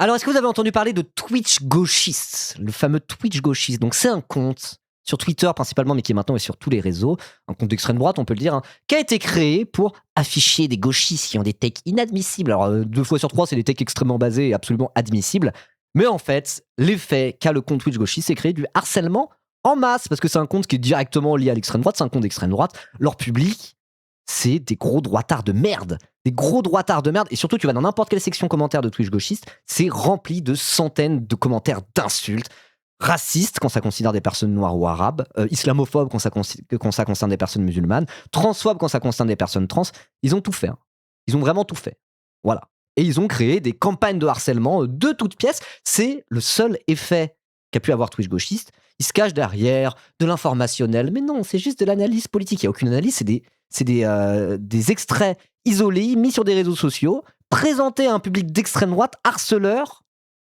Alors, est-ce que vous avez entendu parler de Twitch gauchiste? Le fameux Twitch gauchiste. Donc, c'est un compte sur Twitter principalement, mais qui est maintenant sur tous les réseaux, un compte d'extrême droite, on peut le dire, hein, qui a été créé pour afficher des gauchistes qui ont des takes inadmissibles. Alors, 2 fois sur 3, c'est des takes extrêmement basés et absolument admissibles. Mais en fait, l'effet qu'a le compte Twitch gauchiste, c'est créer du harcèlement en masse, parce que c'est un compte qui est directement lié à l'extrême droite, c'est un compte d'extrême droite. Leur public, c'est des gros droitards de merde. Des gros droitards de merde. Et surtout, tu vas dans n'importe quelle section commentaire de Twitch gauchiste, c'est rempli de centaines de commentaires d'insultes, racistes quand ça considère des personnes noires ou arabes, islamophobes quand ça concerne des personnes musulmanes, transphobes quand ça concerne des personnes trans. Ils ont tout fait. Hein. Ils ont vraiment tout fait. Voilà. Et ils ont créé des campagnes de harcèlement de toutes pièces. C'est le seul effet qu'a pu avoir Twitch gauchiste. Ils se cachent derrière de l'informationnel. Mais non, c'est juste de l'analyse politique. Il n'y a aucune analyse, c'est des extraits isolés, mis sur des réseaux sociaux, présentés à un public d'extrême droite, harceleur,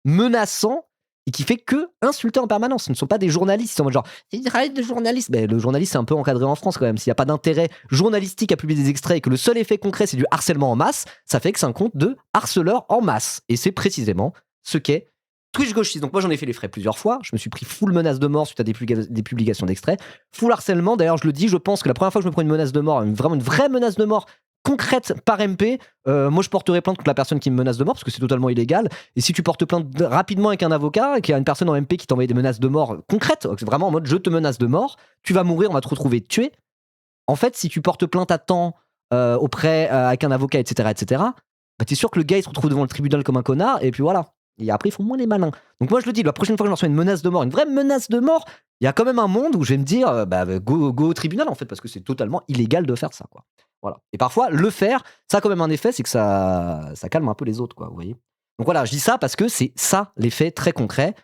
menaçant, et qui fait que insulter en permanence. Ce ne sont pas des journalistes. Ils sont en mode genre, c'est une travail de journaliste. Mais le journaliste, c'est un peu encadré en France quand même. S'il n'y a pas d'intérêt journalistique à publier des extraits et que le seul effet concret, c'est du harcèlement en masse, ça fait que c'est un compte de harceleurs en masse. Et c'est précisément ce qu'est Twitch gauchiste. Donc moi, j'en ai fait les frais plusieurs fois. Je me suis pris full menace de mort suite à des publications d'extraits. Full harcèlement. D'ailleurs, je le dis, je pense que la première fois que je me prends une menace de mort, vraiment une vraie menace de mort, concrète par MP, moi je porterai plainte contre la personne qui me menace de mort parce que c'est totalement illégal. Et si tu portes plainte rapidement avec un avocat et qu'il y a une personne en MP qui t'envoie des menaces de mort concrètes, vraiment en mode je te menace de mort, tu vas mourir, on va te retrouver tué. En fait, si tu portes plainte à temps auprès avec un avocat, etc., bah t'es sûr que le gars il se retrouve devant le tribunal comme un connard et puis voilà. Et après ils font moins les malins. Donc moi je le dis, la prochaine fois que je reçois une menace de mort, une vraie menace de mort, il y a quand même un monde où je vais me dire go au tribunal en fait parce que c'est totalement illégal de faire ça quoi. Voilà. Et parfois, le faire, ça a quand même un effet, c'est que ça calme un peu les autres, quoi, vous voyez. Donc voilà, je dis ça parce que c'est ça l'effet très concret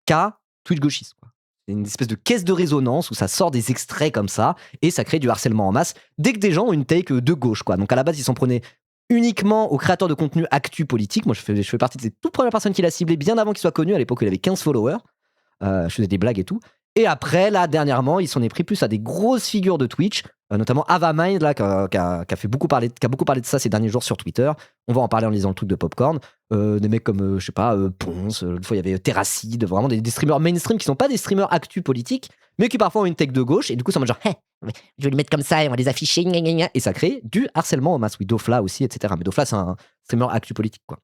qu'a Twitch gauchiste, quoi. C'est une espèce de caisse de résonance où ça sort des extraits comme ça et ça crée du harcèlement en masse dès que des gens ont une take de gauche, quoi. Donc à la base, ils s'en prenaient uniquement aux créateurs de contenu actu politique. Moi, je fais partie de ces toutes premières personnes qu'il a ciblées bien avant qu'il soit connu. À l'époque, il avait 15 followers. Je faisais des blagues et tout. Et après, là, dernièrement, il s'en est pris plus à des grosses figures de Twitch, notamment Avamind, là, qui a beaucoup parlé de ça ces derniers jours sur Twitter. On va en parler en lisant le truc de Popcorn. Des mecs comme, je sais pas, Ponce, une fois il y avait Terracide, vraiment des streamers mainstream qui sont pas des streamers actu politiques, mais qui parfois ont une tech de gauche, et du coup, c'est en mode genre, hey, je vais les mettre comme ça, et on va les afficher, gna, gna, gna. Et ça crée du harcèlement en masse. Oui, Dofla aussi, etc. Mais Dofla, c'est un streamer actu politique, quoi.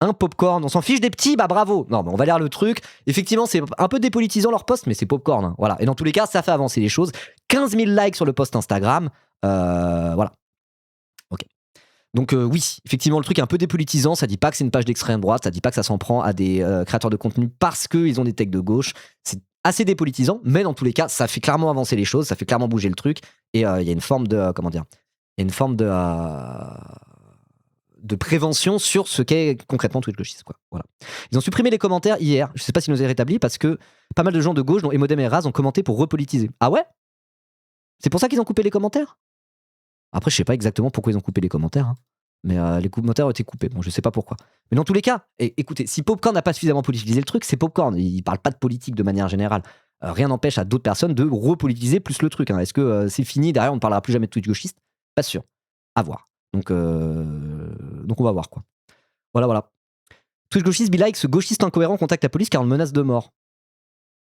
Un Popcorn, on s'en fiche des petits, bah bravo. Non, mais on va lire le truc. Effectivement, c'est un peu dépolitisant leur post, mais c'est Popcorn. Hein. Voilà. Et dans tous les cas, ça fait avancer les choses. 15 000 likes sur le post Instagram. Voilà. Ok. Donc oui, effectivement, le truc est un peu dépolitisant. Ça dit pas que c'est une page d'extrême droite. Ça dit pas que ça s'en prend à des créateurs de contenu parce qu'ils ont des techs de gauche. C'est assez dépolitisant, mais dans tous les cas, ça fait clairement avancer les choses. Ça fait clairement bouger le truc. Et il y a une forme de... comment dire ? Il y a une forme de prévention sur ce qu'est concrètement Twitch gauchiste, quoi. Voilà. Ils ont supprimé les commentaires hier. Je sais pas s'ils nous ont rétablis parce que pas mal de gens de gauche, dont Emodem et Raz, ont commenté pour repolitiser. Ah ouais ? C'est pour ça qu'ils ont coupé les commentaires ? Après, je sais pas exactement pourquoi ils ont coupé les commentaires, hein. Mais les commentaires ont été coupés. Bon, je sais pas pourquoi. Mais dans tous les cas, écoutez, si Popcorn n'a pas suffisamment politisé le truc, c'est Popcorn. Il parle pas de politique de manière générale. Rien n'empêche à d'autres personnes de repolitiser plus le truc. Hein. Est-ce que c'est fini ? Derrière, on ne parlera plus jamais de Twitch gauchiste ? Pas sûr. À voir. Donc on va voir, quoi. Voilà. Twitch gauchiste, be like, ce gauchiste incohérent contacte la police car on le menace de mort.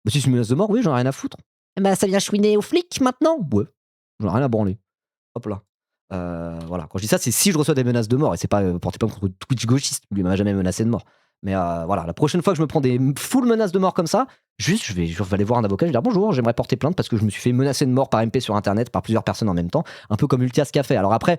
Bah si c'est une menace de mort, oui, j'en ai rien à foutre. Bah ça vient chouiner aux flics maintenant. Ouais, j'en ai rien à branler. Hop là. Voilà, quand je dis ça, c'est si je reçois des menaces de mort, et c'est pas porté plainte contre Twitch gauchiste, lui m'a jamais menacé de mort. Mais voilà, la prochaine fois que je me prends des full menaces de mort comme ça, juste je vais aller voir un avocat, je vais dire bonjour, j'aimerais porter plainte parce que je me suis fait menacer de mort par MP sur internet par plusieurs personnes en même temps, un peu comme Ultias qu'a fait. Alors après,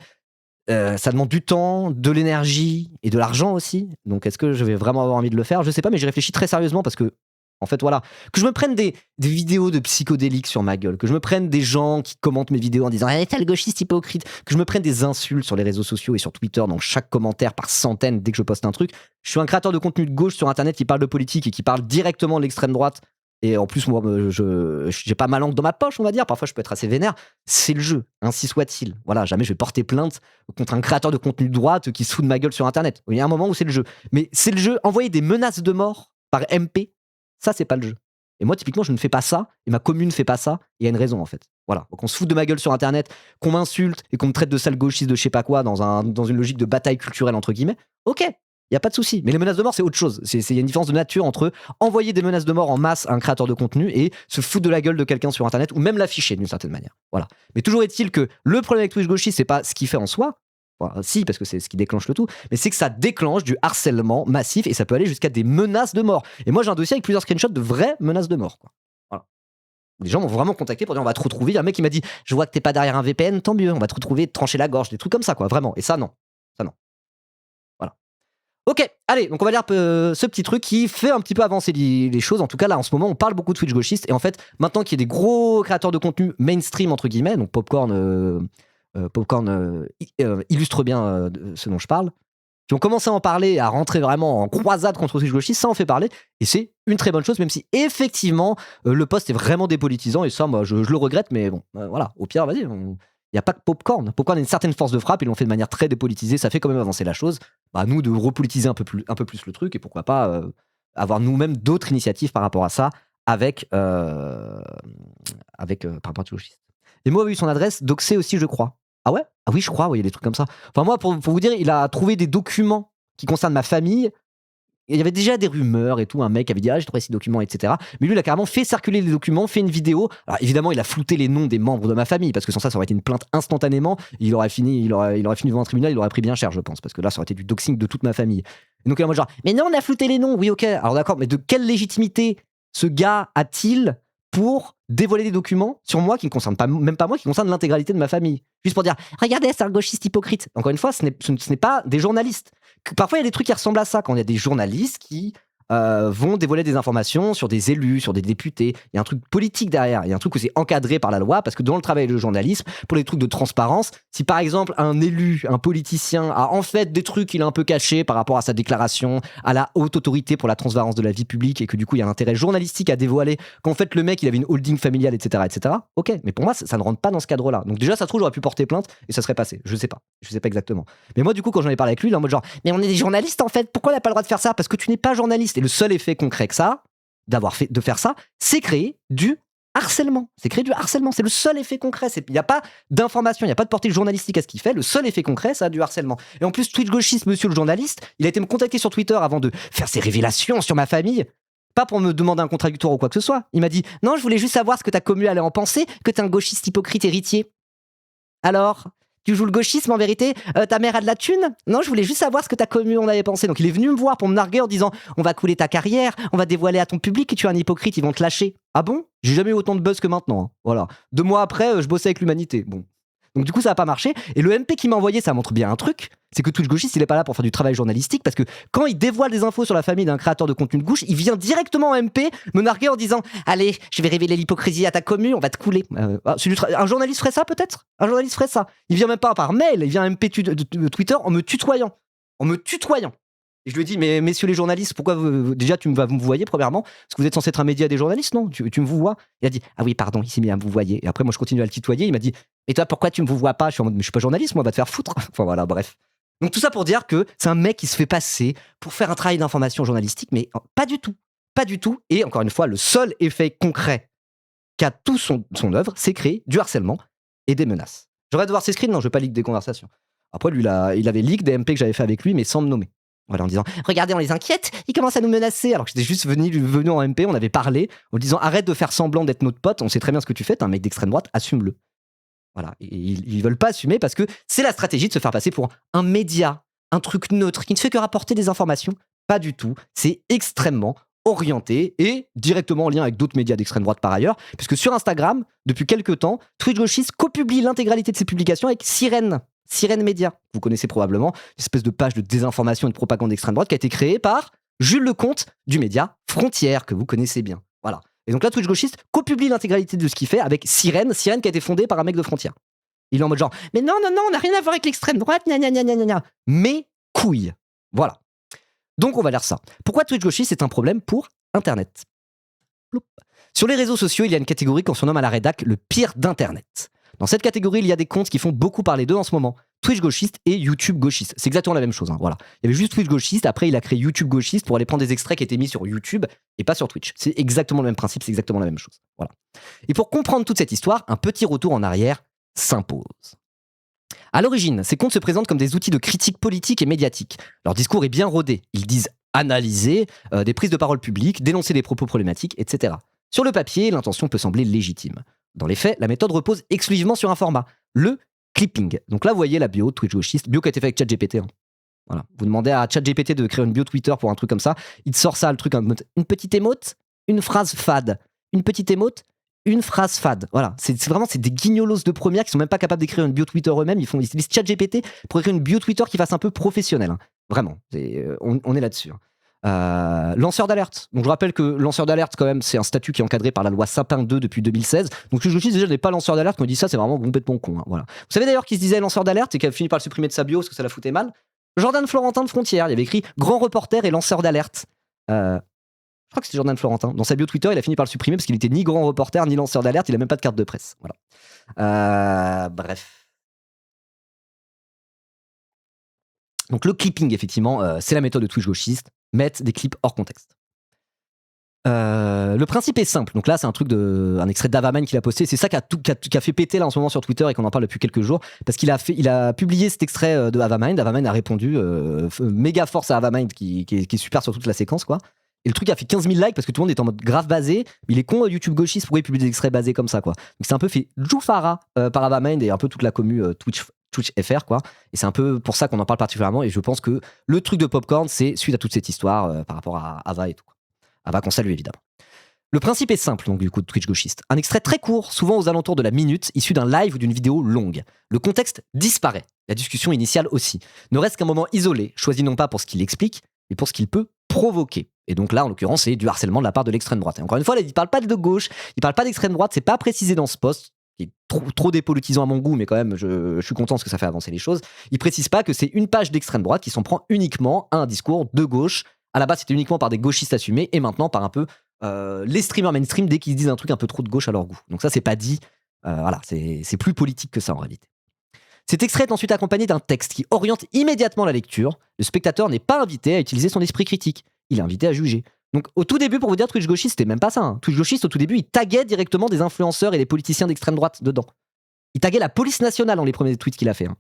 ça demande du temps, de l'énergie et de l'argent aussi. Donc est-ce que je vais vraiment avoir envie de le faire ? Je sais pas, mais j'y réfléchis très sérieusement parce que, en fait, voilà. Que je me prenne des vidéos de psychodéliques sur ma gueule, que je me prenne des gens qui commentent mes vidéos en disant « t'es le gauchiste hypocrite », que je me prenne des insultes sur les réseaux sociaux et sur Twitter dans chaque commentaire par centaines dès que je poste un truc. Je suis un créateur de contenu de gauche sur internet qui parle de politique et qui parle directement de l'extrême droite. Et en plus, moi, j'ai pas ma langue dans ma poche, on va dire. Parfois, je peux être assez vénère. C'est le jeu, ainsi soit-il. Voilà, jamais je vais porter plainte contre un créateur de contenu de droite qui se fout de ma gueule sur Internet. Il y a un moment où c'est le jeu. Mais c'est le jeu. Envoyer des menaces de mort par MP, ça, c'est pas le jeu. Et moi, typiquement, je ne fais pas ça. Et ma commune ne fait pas ça. Il y a une raison, en fait. Voilà. Donc, on se fout de ma gueule sur Internet, qu'on m'insulte et qu'on me traite de sale gauchiste de je sais pas quoi dans une logique de bataille culturelle, entre guillemets. Ok, il il y a pas de souci. Mais les menaces de mort, c'est autre chose. Il y a une différence de nature entre envoyer des menaces de mort en masse à un créateur de contenu et se foutre de la gueule de quelqu'un sur Internet ou même l'afficher d'une certaine manière. Voilà. Mais toujours est-il que le problème avec Twitch gauchiste, c'est pas ce qu'il fait en soi. Enfin, si, parce que c'est ce qui déclenche le tout, mais c'est que ça déclenche du harcèlement massif et ça peut aller jusqu'à des menaces de mort. Et moi, j'ai un dossier avec plusieurs screenshots de vraies menaces de mort, quoi. Voilà. Les gens m'ont vraiment contacté pour dire on va te retrouver. Il y a un mec qui m'a dit je vois que t'es pas derrière un VPN, tant mieux, on va te retrouver, te trancher la gorge, des trucs comme ça, quoi, vraiment. Et ça, non. Ça, non. Voilà. Ok, allez, donc on va lire ce petit truc qui fait un petit peu avancer les choses. En tout cas, là, en ce moment, on parle beaucoup de Twitch gauchiste. Et en fait, maintenant qu'il y a des gros créateurs de contenu mainstream, entre guillemets, donc Popcorn illustre bien ce dont je parle, qui ont commencé à en parler, à rentrer vraiment en croisade contre Twitch gauchiste, ça en fait parler, et c'est une très bonne chose, même si effectivement le post est vraiment dépolitisant, et ça, moi, je le regrette, mais bon, voilà, au pire, vas-y, il n'y a pas que Popcorn. Popcorn a une certaine force de frappe, ils l'ont fait de manière très dépolitisée, ça fait quand même avancer la chose. Bah, nous, de repolitiser un peu plus le truc, et pourquoi pas avoir nous-mêmes d'autres initiatives par rapport à ça, avec par rapport à Twitch gauchiste. Et moi, oui, son adresse, Doxé aussi, je crois. Ah ouais? Ah oui, je crois, il y a des trucs comme ça. Enfin, moi, pour vous dire, il a trouvé des documents qui concernent ma famille. Il y avait déjà des rumeurs et tout. Un mec avait dit, ah, j'ai trouvé ces documents, etc. Mais lui, il a carrément fait circuler les documents, fait une vidéo. Alors, évidemment, il a flouté les noms des membres de ma famille, parce que sans ça, ça aurait été une plainte instantanément. Il aurait fini devant un tribunal, il aurait pris bien cher, je pense, parce que là, ça aurait été du doxing de toute ma famille. Et donc, il est en mode genre, mais non, on a flouté les noms. Oui, ok. Alors, d'accord, mais de quelle légitimité ce gars a-t-il pour dévoiler des documents sur moi qui ne concernent même pas moi, qui concernent l'intégralité de ma famille. Juste pour dire, regardez, c'est un gauchiste hypocrite. Encore une fois, ce n'est pas des journalistes. Parfois, il y a des trucs qui ressemblent à ça, quand il y a des journalistes qui vont dévoiler des informations sur des élus, sur des députés. Il y a un truc politique derrière. Il y a un truc où c'est encadré par la loi, parce que dans le travail de journalisme, pour les trucs de transparence, si par exemple un élu, un politicien a en fait des trucs qu'il a un peu cachés par rapport à sa déclaration, à la haute autorité pour la transparence de la vie publique, et que du coup il y a un intérêt journalistique à dévoiler, qu'en fait le mec il avait une holding familiale, etc. Ok, mais pour moi ça ne rentre pas dans ce cadre-là. Donc déjà ça se trouve j'aurais pu porter plainte et ça serait passé. Je sais pas exactement. Mais moi du coup quand j'en ai parlé avec lui, il est en mode genre, mais on est des journalistes en fait, pourquoi on n'a pas le droit de faire ça? Parce que tu n'es pas journaliste. Et le seul effet concret que ça, de faire ça, c'est créer du harcèlement. C'est créer du harcèlement. C'est le seul effet concret. Il n'y a pas d'information, il n'y a pas de portée journalistique à ce qu'il fait. Le seul effet concret, ça a du harcèlement. Et en plus, Twitch gauchiste, monsieur le journaliste, il a été me contacter sur Twitter avant de faire ses révélations sur ma famille. Pas pour me demander un contradictoire ou quoi que ce soit. Il m'a dit, non, je voulais juste savoir ce que ta commu allait en penser, que t'es un gauchiste hypocrite héritier. Alors, tu joues le gauchisme en vérité? Ta mère a de la thune? Non, je voulais juste savoir ce que ta commu en avait pensé. Donc il est venu me voir pour me narguer en disant on va couler ta carrière, on va dévoiler à ton public que tu es un hypocrite, ils vont te lâcher. Ah bon? J'ai jamais eu autant de buzz que maintenant. Hein. Voilà. 2 mois après, je bossais avec l'humanité. Bon. Donc du coup, ça n'a pas marché. Et le MP qui m'a envoyé, ça montre bien un truc. C'est que Twitch gauchiste, il n'est pas là pour faire du travail journalistique, parce que quand il dévoile des infos sur la famille d'un créateur de contenu de gauche, il vient directement en MP me narguer en disant allez, je vais révéler l'hypocrisie à ta commu, on va te couler. Un journaliste ferait ça peut-être? Un journaliste ferait ça. Il vient même pas par mail, il vient MP de Twitter en me tutoyant. Et je lui dis, mais messieurs les journalistes, pourquoi déjà tu vas me voyer premièrement? Parce que vous êtes censé être un média des journalistes, non? Tu me vous vois? Il a dit, ah oui, pardon, il s'est mis à me vous voyer. Et après, moi, je continue à le tutoyer. Il m'a dit, et toi, pourquoi tu me vous vois pas? Je suis en mode, mais je suis pas journaliste, moi, va te faire foutre. Enfin voilà, bref. Donc tout ça pour dire que c'est un mec qui se fait passer pour faire un travail d'information journalistique, mais pas du tout. Pas du tout. Et encore une fois, le seul effet concret qu'a tout son œuvre, c'est créer du harcèlement et des menaces. J'aurais de voir ses screens? Non, je vais pas leak des conversations. Après, lui, il avait leak des MP que j'avais fait avec lui, mais sans me nommer. Voilà, en disant regardez, on les inquiète, ils commencent à nous menacer. Alors que j'étais juste venu en MP, on avait parlé, en disant arrête de faire semblant d'être notre pote, on sait très bien ce que tu fais, t'es un mec d'extrême droite, assume-le. Voilà, et ils veulent pas assumer parce que c'est la stratégie de se faire passer pour un média, un truc neutre qui ne fait que rapporter des informations. Pas du tout, c'est extrêmement orienté et directement en lien avec d'autres médias d'extrême droite par ailleurs, puisque sur Instagram, depuis quelques temps, Twitch gauchiste copublie l'intégralité de ses publications avec Sirène Média. Vous connaissez probablement, une espèce de page de désinformation et de propagande d'extrême droite qui a été créée par Jules Lecomte du média Frontières, que vous connaissez bien. Voilà. Et donc là, Twitch gauchiste copublie l'intégralité de ce qu'il fait avec Sirène qui a été fondée par un mec de Frontières. Il est en mode genre, mais non, on n'a rien à voir avec l'extrême droite, gna. Mais couilles. Voilà. Donc on va lire ça. Pourquoi Twitch gauchiste est un problème pour Internet? Sur les réseaux sociaux, il y a une catégorie qu'on surnomme à la rédac le pire d'Internet. Dans cette catégorie, il y a des comptes qui font beaucoup parler d'eux en ce moment. Twitch gauchiste et YouTube gauchiste. C'est exactement la même chose. Hein, voilà. Il y avait juste Twitch gauchiste, après il a créé YouTube gauchiste pour aller prendre des extraits qui étaient mis sur YouTube et pas sur Twitch. C'est exactement le même principe, c'est exactement la même chose. Voilà. Et pour comprendre toute cette histoire, un petit retour en arrière s'impose. À l'origine, ces comptes se présentent comme des outils de critique politique et médiatique. Leur discours est bien rodé. Ils disent analyser des prises de parole publiques, dénoncer des propos problématiques, etc. Sur le papier, l'intention peut sembler légitime. Dans les faits, la méthode repose exclusivement sur un format, le clipping. Donc là, vous voyez la bio de Twitch Gauchiste, bio qui a été fait avec ChatGPT. Hein. Voilà. Vous demandez à ChatGPT de créer une bio Twitter pour un truc comme ça, il te sort ça, le truc, une petite émote, une phrase fade. Une petite émote, une phrase fade. Voilà, c'est vraiment des guignolos de première qui sont même pas capables d'écrire une bio Twitter eux-mêmes. Ils utilisent ChatGPT pour écrire une bio Twitter qui fasse un peu professionnelle. Hein. Vraiment, on est là-dessus. Hein. Lanceur d'alerte. Donc je rappelle que lanceur d'alerte, quand même, c'est un statut qui est encadré par la loi Sapin 2 depuis 2016. Donc je dis déjà, je n'ai pas lanceur d'alerte. Quand on dit ça, c'est vraiment complètement con. Hein. Voilà. Vous savez d'ailleurs qu'il se disait lanceur d'alerte et qu'il a fini par le supprimer de sa bio parce que ça la foutait mal. Jordan Florentin de Frontières, il avait écrit grand reporter et lanceur d'alerte. Je crois que c'était Jordan Florentin. Dans sa bio Twitter, il a fini par le supprimer parce qu'il était ni grand reporter ni lanceur d'alerte. Il a même pas de carte de presse. Voilà. Bref. Donc le clipping, effectivement, c'est la méthode de Twitch gauchiste. Mettre des clips hors contexte. Le principe est simple. Donc là, c'est un extrait d'Avamain qu'il a posté. C'est ça qui a fait péter là en ce moment sur Twitter et qu'on en parle depuis quelques jours. Parce qu'il a publié cet extrait de Avamain. Avamain a répondu. Méga force à Avamain qui est super sur toute la séquence, quoi. Et le truc a fait 15 000 likes parce que tout le monde est en mode grave basé. Il est con, YouTube gauchiste, pourquoi il publie des extraits basés comme ça, quoi. Donc c'est un peu fait Joufara par Avamain et un peu toute la commu Twitch FR, quoi. Et c'est un peu pour ça qu'on en parle particulièrement. Et je pense que le truc de Popcorn, c'est suite à toute cette histoire par rapport à Ava et tout, quoi. Ava qu'on salue évidemment. Le principe est simple, donc du coup, de Twitch gauchiste. Un extrait très court, souvent aux alentours de la minute, issu d'un live ou d'une vidéo longue. Le contexte disparaît. La discussion initiale aussi. Ne reste qu'un moment isolé, choisi non pas pour ce qu'il explique, mais pour ce qu'il peut provoquer. Et donc là, en l'occurrence, c'est du harcèlement de la part de l'extrême droite. Et encore une fois, il ne parle pas de gauche, il ne parle pas d'extrême droite, c'est pas précisé dans ce post, qui est trop dépolitisant à mon goût, mais quand même, je suis content parce que ça fait avancer les choses. Il précise pas que c'est une page d'extrême droite qui s'en prend uniquement à un discours de gauche. À la base, c'était uniquement par des gauchistes assumés, et maintenant par un peu les streamers mainstream dès qu'ils disent un truc un peu trop de gauche à leur goût. Donc ça, c'est pas dit. Voilà, c'est plus politique que ça en réalité. Cet extrait est ensuite accompagné d'un texte qui oriente immédiatement la lecture. Le spectateur n'est pas invité à utiliser son esprit critique. Il est invité à juger. Donc au tout début, pour vous dire, Twitch gauchiste, c'était même pas ça. Hein. Twitch gauchiste, au tout début, il taguait directement des influenceurs et des politiciens d'extrême droite dedans. Il taguait la police nationale dans les premiers tweets qu'il a fait. Hein.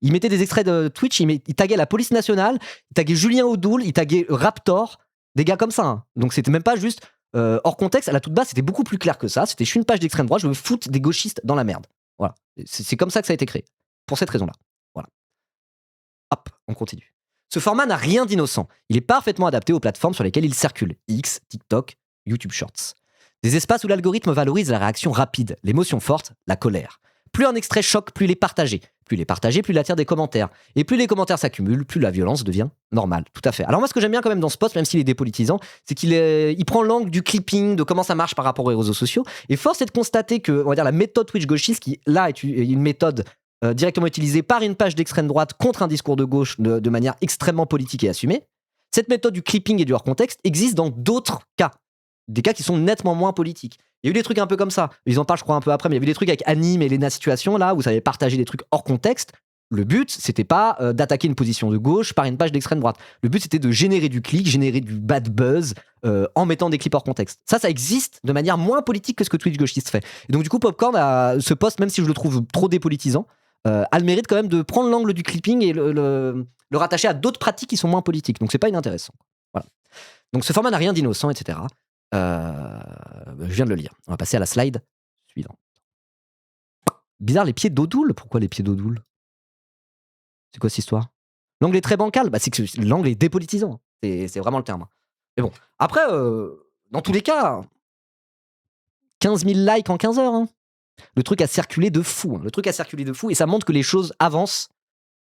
Il mettait des extraits de Twitch, il taguait la police nationale, il taguait Julien Audoul, il taguait Raptor, des gars comme ça. Hein. Donc c'était même pas juste hors contexte. À la toute base, c'était beaucoup plus clair que ça. C'était je suis une page d'extrême droite, je veux foutre des gauchistes dans la merde. Voilà. C'est comme ça que ça a été créé. Pour cette raison-là. Voilà. Hop, on continue. Ce format n'a rien d'innocent. Il est parfaitement adapté aux plateformes sur lesquelles il circule. X, TikTok, YouTube Shorts. Des espaces où l'algorithme valorise la réaction rapide, l'émotion forte, la colère. Plus un extrait choque, plus il est partagé. Plus il est partagé, plus il attire des commentaires. Et plus les commentaires s'accumulent, plus la violence devient normale. Tout à fait. Alors moi, ce que j'aime bien quand même dans ce post, même s'il est dépolitisant, c'est qu'il prend l'angle du clipping, de comment ça marche par rapport aux réseaux sociaux. Et force est de constater que, on va dire, la méthode Twitch gauchiste, qui là est une méthode directement utilisée par une page d'extrême droite contre un discours de gauche de manière extrêmement politique et assumée, cette méthode du clipping et du hors-contexte existe dans d'autres cas. Des cas qui sont nettement moins politiques. Il y a eu des trucs un peu comme ça. Ils en parlent, je crois, un peu après, mais il y avait des trucs avec Anime et Lena Situation, là, où ça avait partagé des trucs hors contexte. Le but, c'était pas d'attaquer une position de gauche par une page d'extrême droite. Le but, c'était de générer du clic, générer du bad buzz en mettant des clips hors contexte. Ça existe de manière moins politique que ce que Twitch gauchiste fait. Et donc, du coup, Popcorn a ce post, même si je le trouve trop dépolitisant, a le mérite quand même de prendre l'angle du clipping et le rattacher à d'autres pratiques qui sont moins politiques. Donc, c'est pas inintéressant. Voilà. Donc, ce format n'a rien d'innocent, etc. Je viens de le lire. On va passer à la slide suivante. Bizarre, les pieds d'Odoul. Pourquoi les pieds d'Odoul? C'est quoi cette histoire? L'angle est très bancal. Bah, c'est que l'angle est dépolitisant. C'est vraiment le terme. Mais bon, après, dans tous les cas, 15 000 likes en 15 heures. Hein. Le truc a circulé de fou. Hein. Le truc a circulé de fou et ça montre que les choses avancent.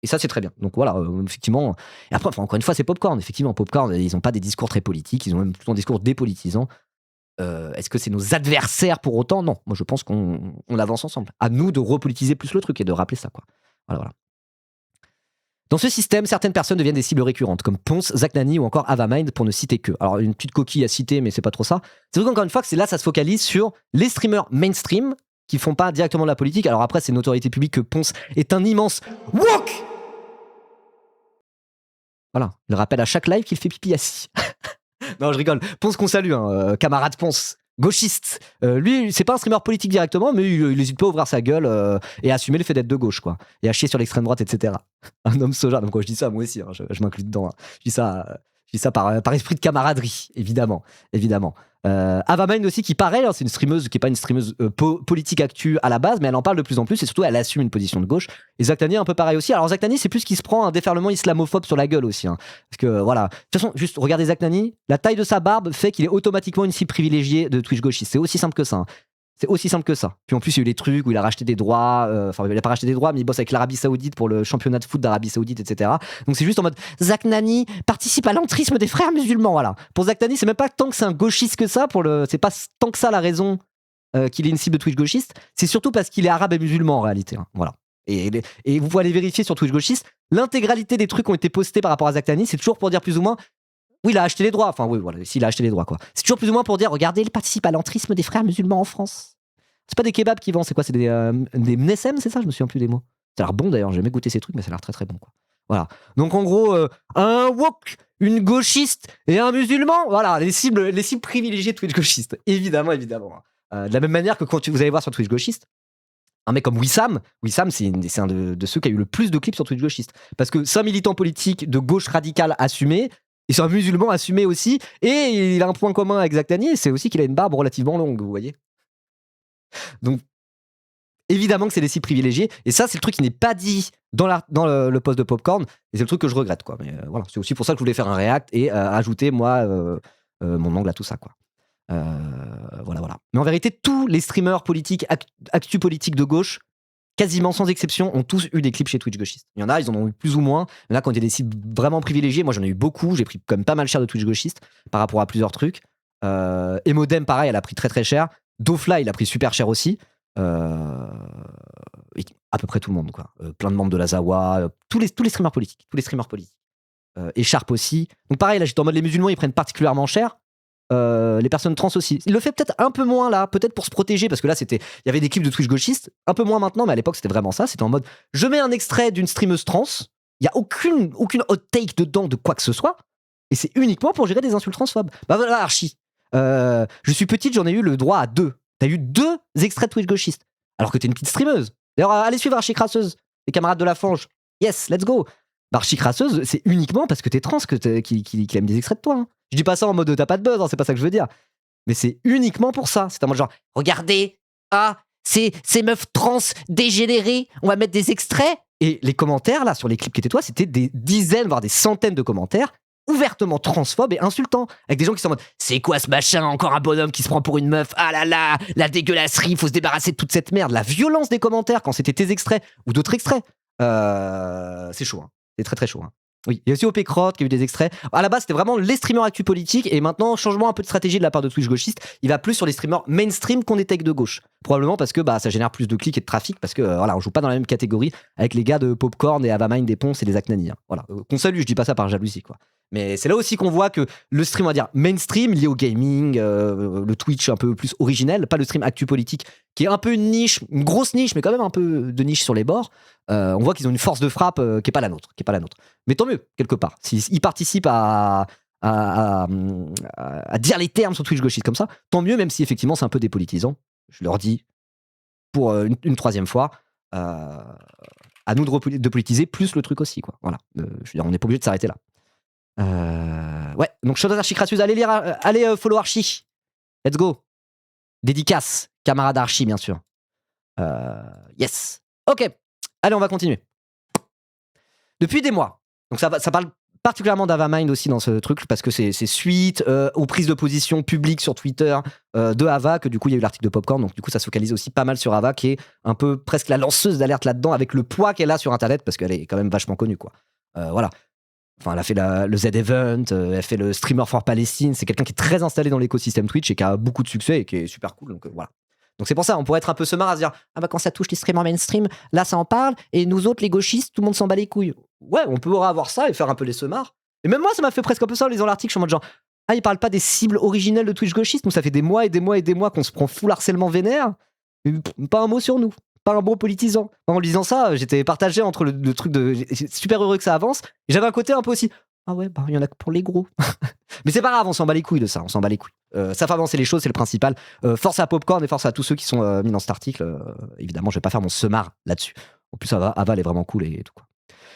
Et ça, c'est très bien. Donc voilà, effectivement. Et après, encore une fois, c'est Popcorn. Effectivement, Popcorn, ils n'ont pas des discours très politiques. Ils ont même plutôt un discours dépolitisant. Est-ce que c'est nos adversaires pour autant? Non. Moi, je pense qu'on avance ensemble. À nous de repolitiser plus le truc et de rappeler ça, quoi. Voilà. Dans ce système, certaines personnes deviennent des cibles récurrentes, comme Ponce, Zach Nani ou encore Avamind, pour ne citer que. Alors, une petite coquille à citer, mais c'est pas trop ça. C'est vrai qu'encore une fois, c'est là, ça se focalise sur les streamers mainstream qui font pas directement de la politique. Alors après, c'est une notoriété publique que Ponce est un immense woke. Voilà, il rappelle à chaque live qu'il fait pipi assis. Non, je rigole. Ponce qu'on salue, hein, camarade Ponce. gauchiste. Lui, c'est pas un streamer politique directement, mais il hésite pas à ouvrir sa gueule et à assumer le fait d'être de gauche, quoi. Et à chier sur l'extrême droite, etc. Un homme soja. Donc quand je dis ça, moi aussi, hein, je m'inclus dedans. Hein. Je dis ça par esprit de camaraderie, évidemment. Avamind aussi, qui pareil, hein, c'est une streameuse qui est pas une streameuse politique actu à la base, mais elle en parle de plus en plus et surtout elle assume une position de gauche. Et Zaktani un peu pareil aussi. Alors Zaktani, c'est plus qu'il se prend un déferlement islamophobe sur la gueule aussi. Hein. Parce que voilà, de toute façon, juste regardez Zaktani, la taille de sa barbe fait qu'il est automatiquement une cible privilégiée de Twitch gauchiste. C'est aussi simple que ça. Hein. C'est aussi simple que ça. Puis en plus, il y a eu des trucs où il a racheté des droits. Enfin, il a pas racheté des droits, mais il bosse avec l'Arabie Saoudite pour le championnat de foot d'Arabie Saoudite, etc. Donc c'est juste en mode Zak Nani participe à l'entrisme des frères musulmans. Voilà. Pour Zak Nani, c'est même pas tant que c'est un gauchiste que ça. C'est pas tant que ça la raison qu'il est une cible de Twitch gauchiste. C'est surtout parce qu'il est arabe et musulman en réalité. Hein. Voilà. Et vous pouvez aller vérifier sur Twitch gauchiste. L'intégralité des trucs ont été postés par rapport à Zak Nani. C'est toujours pour dire plus ou moins. Oui, il a acheté les droits. Enfin, oui, voilà. S'il a acheté les droits, quoi. C'est toujours plus ou moins pour dire regardez, il participe à l'entrisme des frères musulmans en France. C'est pas des kebabs qui vendent, c'est quoi? C'est des mnesem, c'est ça? Je me souviens plus des mots. Ça a l'air bon d'ailleurs, j'ai jamais goûté ces trucs, mais ça a l'air très très bon, quoi. Voilà. Donc en gros, un woke, une gauchiste et un musulman, voilà, les cibles privilégiées de Twitch gauchiste. Évidemment. De la même manière que quand vous allez voir sur Twitch gauchiste, un mec comme Wissam, c'est un de ceux qui a eu le plus de clips sur Twitch gauchiste. Parce que c'est un militant politique de gauche radicale assumé, et c'est un musulman assumé aussi, et il a un point commun avec Zaktani, c'est aussi qu'il a une barbe relativement longue, vous voyez. Donc, évidemment que c'est des cibles privilégiées. Et ça, c'est le truc qui n'est pas dit dans le post de Popcorn. Et c'est le truc que je regrette, quoi. Mais voilà, c'est aussi pour ça que je voulais faire un react et ajouter, moi, mon angle à tout ça, quoi. Voilà. Mais en vérité, tous les streamers politiques, actu politique de gauche, quasiment sans exception, ont tous eu des clips chez Twitch gauchiste. Il y en a, ils en ont eu plus ou moins. Il y en a qui ont été des cibles vraiment privilégiées. Moi, j'en ai eu beaucoup. J'ai pris quand même pas mal cher de Twitch gauchiste par rapport à plusieurs trucs. Emodem, pareil, elle a pris très très cher. Dofly, il a pris super cher aussi. Et à peu près tout le monde, quoi. Plein de membres de la Zawa, tous les streamers politiques. Et Sharp aussi. Donc pareil, là, j'étais en mode les musulmans, ils prennent particulièrement cher. Les personnes trans aussi. Il le fait peut-être un peu moins là, peut-être pour se protéger, parce que là, il y avait des clips de Twitch gauchistes, un peu moins maintenant, mais à l'époque, c'était vraiment ça. C'était en mode, je mets un extrait d'une streameuse trans, il n'y a aucune hot take dedans de quoi que ce soit, et c'est uniquement pour gérer des insultes transphobes. Bah voilà, Archie. Je suis petite, j'en ai eu le droit à 2. T'as eu 2 extraits de Twitch gauchiste, alors que t'es une petite streameuse. D'ailleurs, allez suivre Archie Crasseuse, les camarades de la Fange. Yes, let's go. Archie Crasseuse, c'est uniquement parce que t'es trans qu'il aime des extraits de toi. Hein. Je dis pas ça en mode t'as pas de buzz, hein, c'est pas ça que je veux dire. Mais c'est uniquement pour ça. C'est en mode genre, regardez, ces meufs trans dégénérées, on va mettre des extraits. Et les commentaires là sur les clips qui étaient toi, c'était des dizaines, voire des centaines de commentaires ouvertement transphobes et insultants. Avec des gens qui sont en mode c'est quoi ce machin, encore un bonhomme qui se prend pour une meuf, ah là là, la dégueulasserie, faut se débarrasser de toute cette merde. La violence des commentaires quand c'était tes extraits ou d'autres extraits. C'est chaud, hein. C'est très très chaud. Hein. Oui, il y a aussi OP Crot qui a eu des extraits. À la base, c'était vraiment les streamers actu politiques et maintenant, changement un peu de stratégie de la part de Twitch gauchiste. Il va plus sur les streamers mainstream qu'on est tech de gauche. Probablement parce que ça génère plus de clics et de trafic parce que voilà, on joue pas dans la même catégorie avec les gars de Popcorn et Avamind, des Ponce et des Aknani. Hein. Voilà, qu'on salue, je dis pas ça par jalousie, quoi. Mais c'est là aussi qu'on voit que le stream, on va dire mainstream, lié au gaming, le Twitch un peu plus originel, pas le stream actu politique, qui est un peu une niche, une grosse niche, mais quand même un peu de niche sur les bords. On voit qu'ils ont une force de frappe qui est pas la nôtre, Mais tant mieux, quelque part. S'ils participent à dire les termes sur Twitch gauchiste comme ça, tant mieux, même si effectivement c'est un peu dépolitisant. Je leur dis pour une troisième fois, à nous de politiser plus le truc aussi, quoi. Voilà. Je veux dire, on n'est pas obligé de s'arrêter là. Ouais, donc shout out Archie Crassus, allez lire, allez follow Archie. Let's go. Dédicace, camarade Archie, bien sûr. Yes. Ok, allez, on va continuer. Depuis des mois, donc ça parle particulièrement d'Avamind aussi dans ce truc, parce que c'est suite aux prises de position publiques sur Twitter de Ava, que du coup il y a eu l'article de Popcorn, donc du coup ça se focalise aussi pas mal sur Ava, qui est un peu presque la lanceuse d'alerte là-dedans, avec le poids qu'elle a sur Internet, parce qu'elle est quand même vachement connue, quoi. Voilà. Enfin, elle a fait le Z-Event, elle fait le Streamer for Palestine. C'est quelqu'un qui est très installé dans l'écosystème Twitch et qui a beaucoup de succès et qui est super cool. Donc voilà. Donc c'est pour ça, on pourrait être un peu semard à se dire ah bah quand ça touche les streamers mainstream, là ça en parle, et nous autres les gauchistes, tout le monde s'en bat les couilles. Ouais, on pourra avoir ça et faire un peu les semards. Et même moi, ça m'a fait presque un peu ça en lisant l'article. Je suis en mode genre ah, ils parlent pas des cibles originelles de Twitch gauchiste. Nous, ça fait des mois et des mois et des mois qu'on se prend full harcèlement vénère. Pas un mot sur nous. Pas un bon politisant. En lisant ça, j'étais partagé entre le truc de super heureux que ça avance, et j'avais un côté un peu aussi ah ouais, bah il y en a que pour les gros. Mais c'est pas grave, on s'en bat les couilles de ça, on s'en bat les couilles. Ça fait avancer les choses, c'est le principal. Force à Popcorn et force à tous ceux qui sont mis dans cet article. Évidemment, je vais pas faire mon semard là-dessus. En plus, Ava, elle est vraiment cool et tout quoi.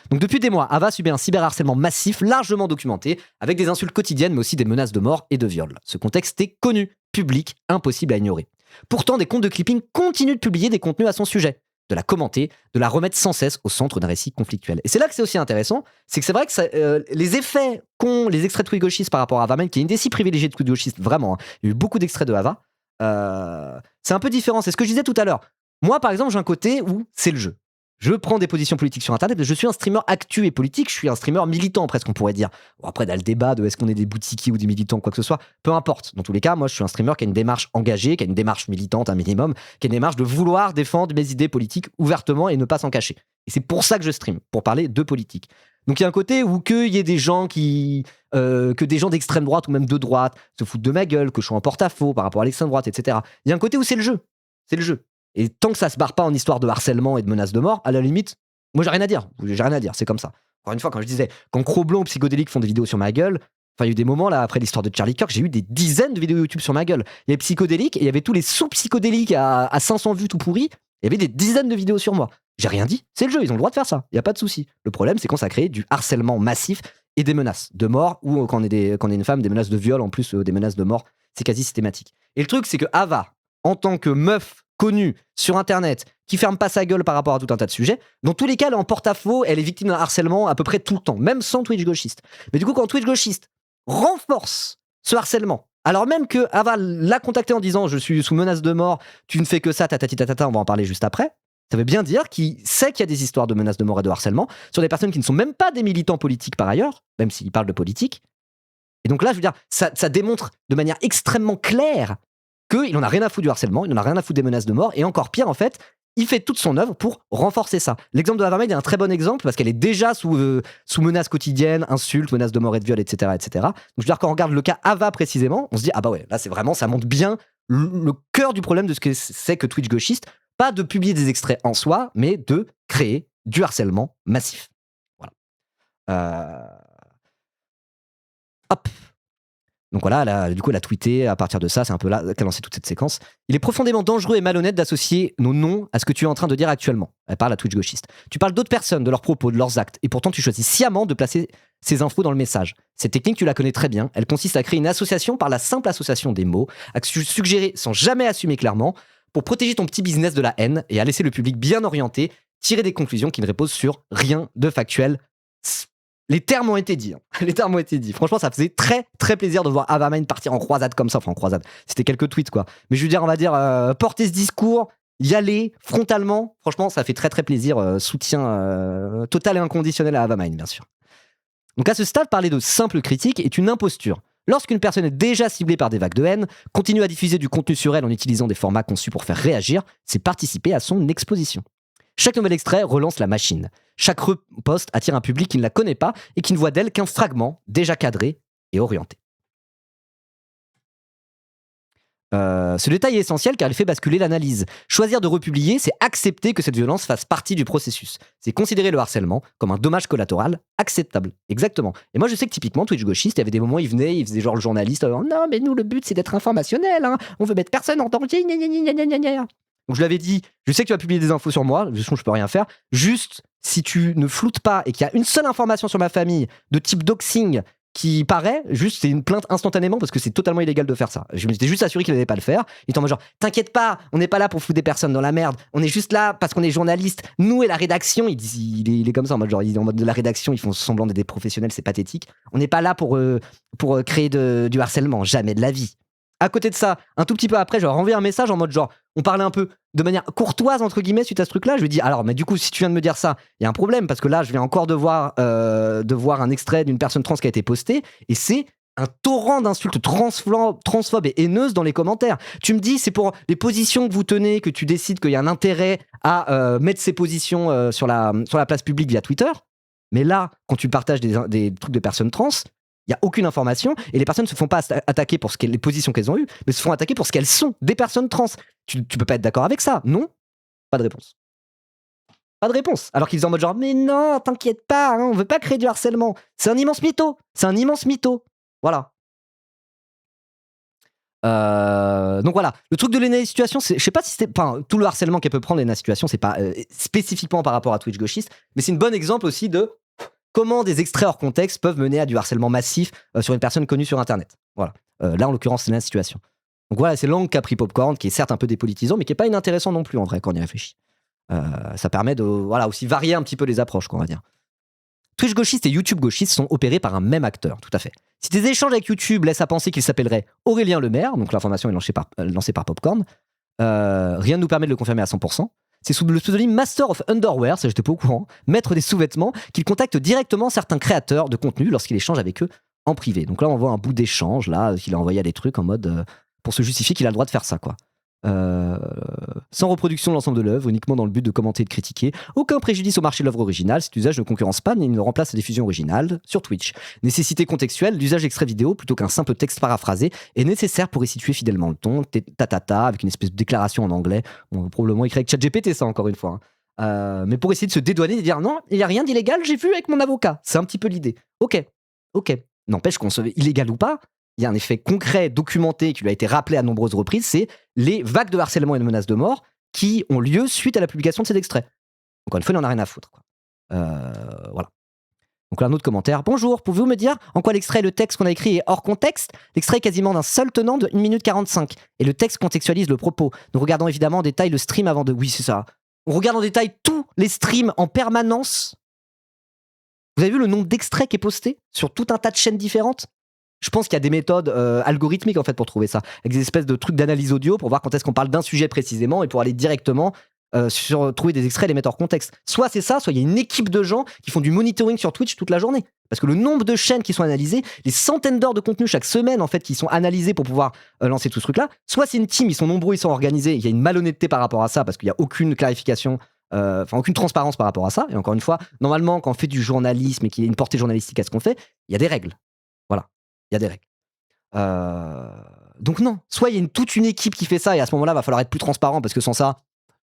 Donc depuis des mois, Ava subit un cyberharcèlement massif, largement documenté, avec des insultes quotidiennes, mais aussi des menaces de mort et de viol. Ce contexte est connu, public, impossible à ignorer. Pourtant, des comptes de clipping continuent de publier des contenus à son sujet, de la commenter, de la remettre sans cesse au centre d'un récit conflictuel. Et c'est là que c'est aussi intéressant, c'est que c'est vrai que les effets qu'ont les extraits de tweets gauchistes par rapport à Ava, même qui est une des 6 privilégiées de tweets gauchistes, vraiment, hein, il y a eu beaucoup d'extraits de Ava, c'est un peu différent. C'est ce que je disais tout à l'heure. Moi, par exemple, j'ai un côté où c'est le jeu. Je prends des positions politiques sur Internet, je suis un streamer actu et politique, je suis un streamer militant presque, on pourrait dire. Bon, après, dans le débat de est-ce qu'on est des boutiquiers ou des militants, quoi que ce soit, peu importe. Dans tous les cas, moi, je suis un streamer qui a une démarche engagée, qui a une démarche militante, un minimum, qui a une démarche de vouloir défendre mes idées politiques ouvertement et ne pas s'en cacher. Et c'est pour ça que je stream, pour parler de politique. Donc il y a un côté où qu'il y ait des gens que des gens d'extrême droite ou même de droite se foutent de ma gueule, que je sois en porte-à-faux par rapport à l'extrême droite, etc. Il y a un côté où c'est le jeu. C'est le jeu. Et tant que ça se barre pas en histoire de harcèlement et de menaces de mort, à la limite, moi j'ai rien à dire. J'ai rien à dire, c'est comme ça. Encore une fois, quand je disais, quand Cro-Blanc ou Psychodélique font des vidéos sur ma gueule, enfin il y a eu des moments là, après l'histoire de Charlie Kirk, j'ai eu des dizaines de vidéos YouTube sur ma gueule. Il y avait Psychodélique et il y avait tous les sous-psychodéliques à 500 vues tout pourris. Il y avait des dizaines de vidéos sur moi. J'ai rien dit, c'est le jeu, ils ont le droit de faire ça, il n'y a pas de souci. Le problème, c'est quand ça crée du harcèlement massif et des menaces de mort, ou quand on est une femme, des menaces de viol, en plus des menaces de mort, c'est quasi systématique. Et le truc, c'est que Ava, en tant que meuf connue sur Internet, qui ferme pas sa gueule par rapport à tout un tas de sujets, dans tous les cas, elle est en porte-à-faux, elle est victime d'un harcèlement à peu près tout le temps, même sans Twitch gauchiste. Mais du coup, quand Twitch gauchiste renforce ce harcèlement, alors même que Ava l'a contacté en disant « je suis sous menace de mort, tu ne fais que ça, tatati tatata », on va en parler juste après, ça veut bien dire qu'il sait qu'il y a des histoires de menaces de mort et de harcèlement sur des personnes qui ne sont même pas des militants politiques par ailleurs, même s'ils parlent de politique. Et donc là, je veux dire, ça démontre de manière extrêmement claire qu'il en a rien à foutre du harcèlement, il en a rien à foutre des menaces de mort, et encore pire, en fait, il fait toute son œuvre pour renforcer ça. L'exemple de Havamade est un très bon exemple parce qu'elle est déjà sous menaces quotidiennes, insultes, menaces de mort et de viol, etc., etc. Donc je veux dire, quand on regarde le cas Ava précisément, on se dit ah bah ouais, là c'est vraiment, ça montre bien le cœur du problème de ce que c'est que Twitch gauchiste, pas de publier des extraits en soi, mais de créer du harcèlement massif. Voilà. Hop. Donc voilà, du coup, elle a tweeté à partir de ça, c'est un peu là qu'elle a lancé toute cette séquence. Il est profondément dangereux et malhonnête d'associer nos noms à ce que tu es en train de dire actuellement. Elle parle à Twitch gauchiste. Tu parles d'autres personnes, de leurs propos, de leurs actes, et pourtant tu choisis sciemment de placer ces infos dans le message. Cette technique, tu la connais très bien. Elle consiste à créer une association par la simple association des mots, à suggérer sans jamais assumer clairement, pour protéger ton petit business de la haine et à laisser le public bien orienté, tirer des conclusions qui ne reposent sur rien de factuel. Les termes ont été dit. Les termes ont été dit. Franchement, ça faisait très très plaisir de voir Havamade partir en croisade comme ça. Enfin, en croisade. C'était quelques tweets, quoi. Mais je veux dire, on va dire, porter ce discours, y aller frontalement. Franchement, ça fait très très plaisir. Soutien total et inconditionnel à Havamade, bien sûr. Donc à ce stade, parler de simple critique est une imposture. Lorsqu'une personne est déjà ciblée par des vagues de haine, continuer à diffuser du contenu sur elle en utilisant des formats conçus pour faire réagir, c'est participer à son exposition. Chaque nouvel extrait relance la machine. Chaque repost attire un public qui ne la connaît pas et qui ne voit d'elle qu'un fragment déjà cadré et orienté. Ce détail est essentiel car il fait basculer l'analyse. Choisir de republier, c'est accepter que cette violence fasse partie du processus. C'est considérer le harcèlement comme un dommage collatéral acceptable. Exactement. Et moi, je sais que typiquement, Twitch gauchiste, il y avait des moments où il venait, il faisait genre le journaliste, non, mais nous, le but, c'est d'être informationnel, hein. On veut mettre personne en danger, gna gna gna gna gna gna. Donc je l'avais dit, je sais que tu vas publier des infos sur moi, de toute façon je peux rien faire. Juste, si tu ne floutes pas et qu'il y a une seule information sur ma famille de type doxing qui paraît, juste c'est une plainte instantanément parce que c'est totalement illégal de faire ça. Je m'étais juste assuré qu'il n'allait pas le faire. Il était en mode genre, t'inquiète pas, on n'est pas là pour foutre des personnes dans la merde, on est juste là parce qu'on est journaliste. Nous et la rédaction, il est comme ça en mode genre, il est en mode de la rédaction, ils font semblant d'être des professionnels, c'est pathétique. On n'est pas là pour créer du harcèlement, jamais de la vie. À côté de ça, un tout petit peu après, je leur ai envoyé un message en mode genre, on parlait un peu de manière courtoise entre guillemets suite à ce truc-là. Je lui ai dit, alors, mais du coup, si tu viens de me dire ça, il y a un problème parce que là, je viens encore de voir un extrait d'une personne trans qui a été posté et c'est un torrent d'insultes transphobes et haineuses dans les commentaires. Tu me dis, c'est pour les positions que vous tenez que tu décides qu'il y a un intérêt à mettre ces positions sur la place publique via Twitter. Mais là, quand tu partages des trucs de personnes trans, il n'y a aucune information et les personnes ne se font pas attaquer pour les positions qu'elles ont eues, mais se font attaquer pour ce qu'elles sont, des personnes trans. Tu peux pas être d'accord avec ça, non? Pas de réponse. Pas de réponse. Alors qu'ils sont en mode genre, mais non, t'inquiète pas, hein, on veut pas créer du harcèlement. C'est un immense mytho. C'est un immense mytho. Voilà. Donc voilà, le truc de l'ENA situation, je sais pas si c'était, enfin, tout le harcèlement qu'elle peut prendre l'ENA situation, c'est pas spécifiquement par rapport à Twitch gauchiste, mais c'est un bon exemple aussi de comment des extraits hors contexte peuvent mener à du harcèlement massif sur une personne connue sur Internet. Voilà. Là, en l'occurrence, c'est l'ENA situation. Donc voilà, c'est l'angle qu'a pris Popcorn, qui est certes un peu dépolitisant, mais qui est pas inintéressant non plus en vrai quand on y réfléchit. Ça permet de aussi varier un petit peu les approches, on va dire. Twitch gauchiste et YouTube gauchiste sont opérés par un même acteur, tout à fait. Si tes échanges avec YouTube laissent à penser qu'il s'appellerait Aurélien Lemaire, donc l'information est lancée par Popcorn, rien ne nous permet de le confirmer à 100%. C'est sous le pseudonyme Master of Underwear, ça j'étais pas au courant, maître des sous-vêtements, qu'il contacte directement certains créateurs de contenu lorsqu'il échange avec eux en privé. Donc là, on voit un bout d'échange, là, qu'il a envoyé à des trucs en mode pour se justifier qu'il a le droit de faire ça, quoi. Sans reproduction de l'ensemble de l'œuvre, uniquement dans le but de commenter et de critiquer. Aucun préjudice au marché de l'œuvre originale, cet usage ne concurrence pas ni ne remplace la diffusion originale sur Twitch. Nécessité contextuelle, l'usage d'extraits vidéo plutôt qu'un simple texte paraphrasé est nécessaire pour restituer fidèlement le ton, avec une espèce de déclaration en anglais. Bon, probablement écrit avec ChatGPT, ça encore une fois. Mais pour essayer de se dédouaner et de dire non, il n'y a rien d'illégal, j'ai vu avec mon avocat. C'est un petit peu l'idée. Ok. N'empêche qu'on se illégal ou pas, il y a un effet concret, documenté, qui lui a été rappelé à nombreuses reprises, c'est les vagues de harcèlement et de menaces de mort qui ont lieu suite à la publication de ces extraits. Encore une fois, il n'en a rien à foutre, quoi. Voilà. Donc là, un autre commentaire. Bonjour, pouvez-vous me dire en quoi l'extrait et le texte qu'on a écrit est hors contexte? L'extrait est quasiment d'un seul tenant de 1 minute 45. Et le texte contextualise le propos. Nous regardons évidemment en détail le stream avant de... Oui, c'est ça. On regarde en détail tous les streams en permanence. Vous avez vu le nombre d'extraits qui est posté sur tout un tas de chaînes différentes? Je pense qu'il y a des méthodes algorithmiques en fait pour trouver ça, avec des espèces de trucs d'analyse audio pour voir quand est-ce qu'on parle d'un sujet précisément et pour aller directement trouver des extraits et les mettre hors contexte. Soit c'est ça, soit il y a une équipe de gens qui font du monitoring sur Twitch toute la journée. Parce que le nombre de chaînes qui sont analysées, les centaines d'heures de contenu chaque semaine en fait qui sont analysées pour pouvoir lancer tout ce truc-là, soit c'est une team, ils sont nombreux, ils sont organisés, il y a une malhonnêteté par rapport à ça parce qu'il n'y a aucune clarification, aucune transparence par rapport à ça. Et encore une fois, normalement quand on fait du journalisme et qu'il y a une portée journalistique à ce qu'on fait, il y a des règles. Voilà. Il y a des règles. Donc non, soit il y a toute une équipe qui fait ça et à ce moment-là, il va falloir être plus transparent parce que sans ça,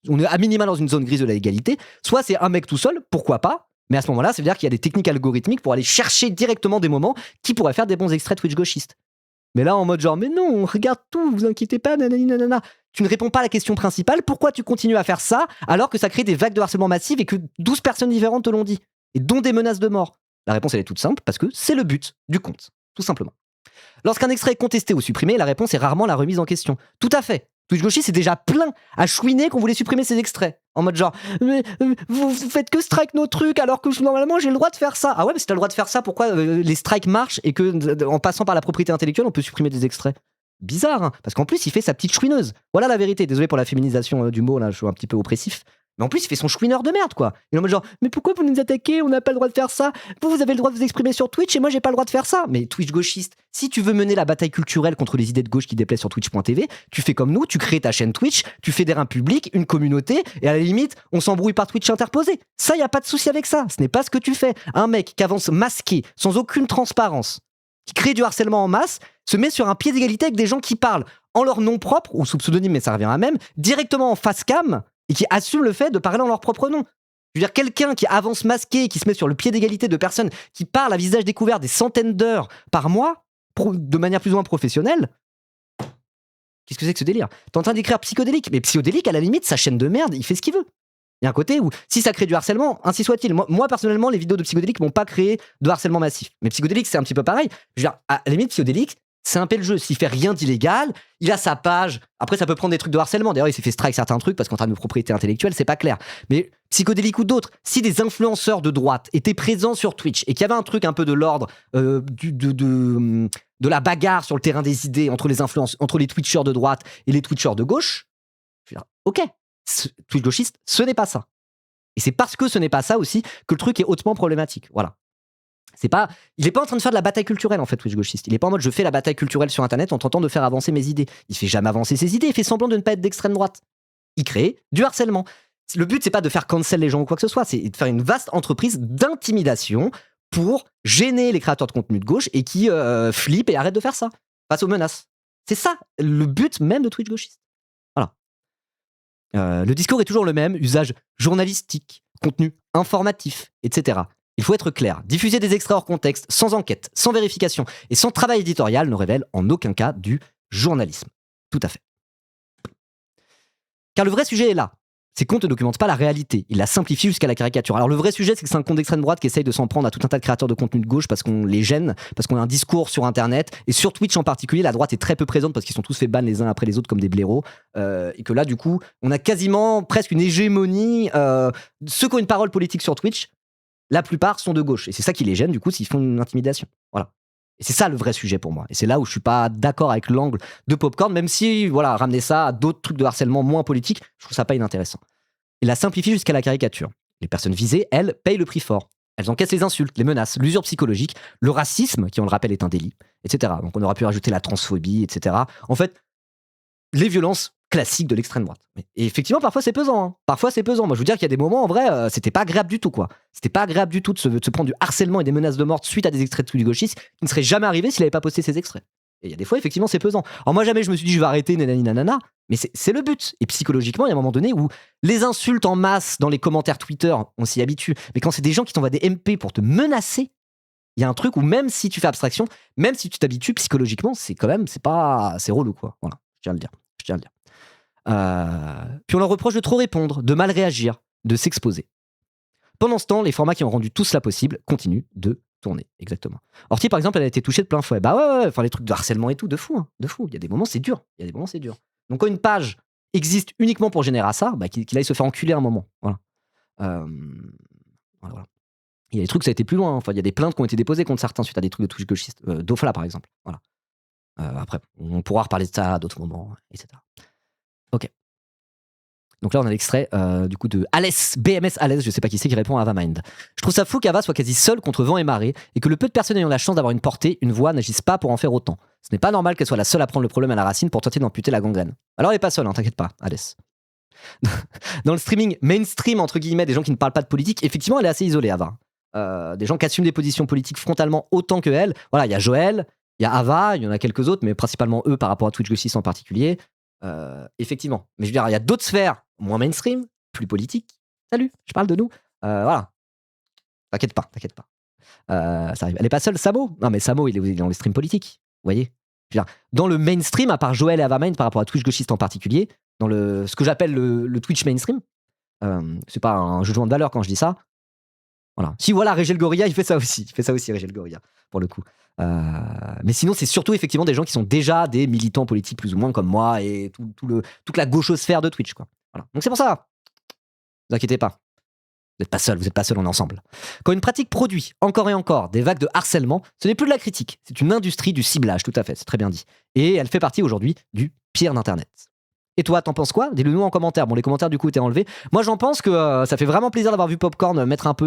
on est à minima dans une zone grise de la légalité. Soit c'est un mec tout seul, pourquoi pas, mais à ce moment-là, ça veut dire qu'il y a des techniques algorithmiques pour aller chercher directement des moments qui pourraient faire des bons extraits Twitch gauchistes. Mais là, en mode genre, mais non, on regarde tout, vous inquiétez pas, nanani nanana. Tu ne réponds pas à la question principale, pourquoi tu continues à faire ça alors que ça crée des vagues de harcèlement massif et que 12 personnes différentes te l'ont dit, et dont des menaces de mort? La réponse, elle est toute simple, parce que c'est le but du compte. Tout simplement. Lorsqu'un extrait est contesté ou supprimé, la réponse est rarement la remise en question. Tout à fait. Twitch gauchiste c'est déjà plein à chouiner qu'on voulait supprimer ces extraits. En mode genre, mais, vous faites que strike nos trucs alors que normalement j'ai le droit de faire ça. Ah ouais, mais si t'as le droit de faire ça, pourquoi les strikes marchent et que en passant par la propriété intellectuelle, on peut supprimer des extraits? Bizarre, hein, parce qu'en plus il fait sa petite chouineuse. Voilà la vérité. Désolé pour la féminisation du mot, là, je suis un petit peu oppressif. Mais en plus, il fait son chouineur de merde, quoi. Il est en mode genre, mais pourquoi vous nous attaquez? On n'a pas le droit de faire ça. Vous avez le droit de vous exprimer sur Twitch et moi, j'ai pas le droit de faire ça. Mais Twitch gauchiste, si tu veux mener la bataille culturelle contre les idées de gauche qui déplaisent sur Twitch.tv, tu fais comme nous, tu crées ta chaîne Twitch, tu fédères un public, une communauté, et à la limite, on s'embrouille par Twitch interposé. Ça, y a pas de souci avec ça. Ce n'est pas ce que tu fais. Un mec qui avance masqué, sans aucune transparence, qui crée du harcèlement en masse, se met sur un pied d'égalité avec des gens qui parlent en leur nom propre, ou sous pseudonyme, mais ça revient à même, directement en face cam, et qui assument le fait de parler en leur propre nom. Je veux dire, quelqu'un qui avance masqué, qui se met sur le pied d'égalité de personnes qui parlent à visage découvert des centaines d'heures par mois, de manière plus ou moins professionnelle, qu'est-ce que c'est que ce délire? T'es en train d'écrire psychodélique, mais psychodélique, à la limite, sa chaîne de merde, il fait ce qu'il veut. Il y a un côté où, si ça crée du harcèlement, ainsi soit-il. Moi, personnellement, les vidéos de psychodélique m'ont pas créé de harcèlement massif. Mais psychodélique, c'est un petit peu pareil. Je veux dire, à la limite, psychodélique, c'est un peu le jeu. S'il fait rien d'illégal, il a sa page. Après, ça peut prendre des trucs de harcèlement. D'ailleurs, il s'est fait strike certains trucs parce qu'en termes de propriété intellectuelle, c'est pas clair. Mais psychodélique ou d'autres, si des influenceurs de droite étaient présents sur Twitch et qu'il y avait un truc un peu de l'ordre de la bagarre sur le terrain des idées entre les Twitchers de droite et les Twitchers de gauche, je veux dire, ok, Twitch gauchiste, ce n'est pas ça. Et c'est parce que ce n'est pas ça aussi que le truc est hautement problématique. Voilà. Il est pas en train de faire de la bataille culturelle en fait, Twitch gauchiste. Il est pas en mode je fais la bataille culturelle sur internet en tentant de faire avancer mes idées. Il fait jamais avancer ses idées, il fait semblant de ne pas être d'extrême droite. Il crée du harcèlement. Le but c'est pas de faire cancel les gens ou quoi que ce soit, c'est de faire une vaste entreprise d'intimidation pour gêner les créateurs de contenu de gauche et qui flippent et arrêtent de faire ça face aux menaces. C'est ça le but même de Twitch gauchiste. Voilà. Le discours est toujours le même, usage journalistique, contenu informatif, etc. Il faut être clair, diffuser des extraits hors contexte, sans enquête, sans vérification et sans travail éditorial ne révèle en aucun cas du journalisme. Tout à fait. Car le vrai sujet est là. Ces comptes ne documentent pas la réalité. Ils la simplifient jusqu'à la caricature. Alors le vrai sujet, c'est que c'est un compte d'extrême droite qui essaye de s'en prendre à tout un tas de créateurs de contenu de gauche parce qu'on les gêne, parce qu'on a un discours sur Internet. Et sur Twitch en particulier, la droite est très peu présente parce qu'ils sont tous fait ban les uns après les autres comme des blaireaux. Et que là, du coup, on a quasiment presque une hégémonie. Ceux qui ont une parole politique sur Twitch, la plupart sont de gauche. Et c'est ça qui les gêne, du coup, s'ils font une intimidation. Voilà. Et c'est ça le vrai sujet pour moi. Et c'est là où je suis pas d'accord avec l'angle de Popcorn, même si, voilà, ramener ça à d'autres trucs de harcèlement moins politiques, je trouve ça pas inintéressant. Il la simplifie jusqu'à la caricature. Les personnes visées, elles, payent le prix fort. Elles encaissent les insultes, les menaces, l'usure psychologique, le racisme, qui on le rappelle est un délit, etc. Donc on aura pu rajouter la transphobie, etc. En fait, les violences classiques de l'extrême droite. Et effectivement, parfois c'est pesant. Hein. Parfois c'est pesant. Moi je veux dire qu'il y a des moments, en vrai, c'était pas agréable du tout, quoi. C'était pas agréable du tout de se prendre du harcèlement et des menaces de mort suite à des extraits de Twitch gauchistes qui ne seraient jamais arrivés s'il n'avait pas posté ces extraits. Et il y a des fois, effectivement, c'est pesant. Alors moi jamais je me suis dit je vais arrêter, nanani nanana, mais c'est le but. Et psychologiquement, il y a un moment donné où les insultes en masse dans les commentaires Twitter, on s'y habitue. Mais quand c'est des gens qui t'envoient des MP pour te menacer, il y a un truc où même si tu fais abstraction, même si tu t'habitues psychologiquement, c'est quand même, c'est relou, quoi. Voilà, je tiens à le dire. Puis on leur reproche de trop répondre, de mal réagir, de s'exposer. Pendant ce temps, les formats qui ont rendu tout cela possible continuent de tourner. Exactement. Orti, par exemple, elle a été touchée de plein fouet. Bah ouais, enfin les trucs de harcèlement et tout, de fou, hein, de fou. Il y a des moments, c'est dur. Donc quand une page existe uniquement pour générer ça, bah, qu'il aille se faire enculer un moment. Voilà. Voilà. Il y a des trucs, ça a été plus loin. Enfin, il y a des plaintes qui ont été déposées contre certains suite à des trucs de Twitch gauchistes. Dofla, par exemple. Voilà. Après, on pourra reparler de ça à d'autres moments, etc. Ok. Donc là, on a l'extrait du coup de Alès, BMS Alès, je sais pas qui c'est, qui répond à Avamind. Je trouve ça fou qu'Ava soit quasi seule contre vent et marée et que le peu de personnes ayant la chance d'avoir une portée, une voix, n'agissent pas pour en faire autant. Ce n'est pas normal qu'elle soit la seule à prendre le problème à la racine pour tenter d'amputer la gangrène. Alors elle est pas seule, hein, t'inquiète pas, Alès. Dans le streaming mainstream, entre guillemets, des gens qui ne parlent pas de politique, effectivement, elle est assez isolée, Ava. Des gens qui assument des positions politiques frontalement autant que elle. Voilà, il y a Joël, il y a Ava, il y en a quelques autres, mais principalement eux par rapport à Twitch Gauchiste en particulier. Effectivement. Mais je veux dire, il y a d'autres sphères moins mainstream, plus politiques. Salut, je parle de nous. Voilà. T'inquiète pas. Ça arrive. Elle est pas seule, Samo. Non, mais Samo, il est dans les streams politiques. Vous voyez? Je veux dire, dans le mainstream, à part Joël et Avamind par rapport à Twitch Gauchiste en particulier, dans ce que j'appelle le Twitch mainstream, c'est pas un jugement de valeur quand je dis ça. Voilà. Si voilà, Régel Gorilla, il fait ça aussi, Régel Gorilla, pour le coup. Mais sinon, c'est surtout effectivement des gens qui sont déjà des militants politiques plus ou moins comme moi et toute la gauchosphère de Twitch, quoi. Voilà. Donc c'est pour ça. Ne vous inquiétez pas. Vous n'êtes pas seul, on est ensemble. Quand une pratique produit, encore et encore, des vagues de harcèlement, ce n'est plus de la critique, c'est une industrie du ciblage, tout à fait, c'est très bien dit. Et elle fait partie aujourd'hui du pire d'Internet. Et toi, t'en penses quoi? Dis-le nous en commentaire. Bon, les commentaires du coup étaient enlevés. Moi, j'en pense que ça fait vraiment plaisir d'avoir vu Popcorn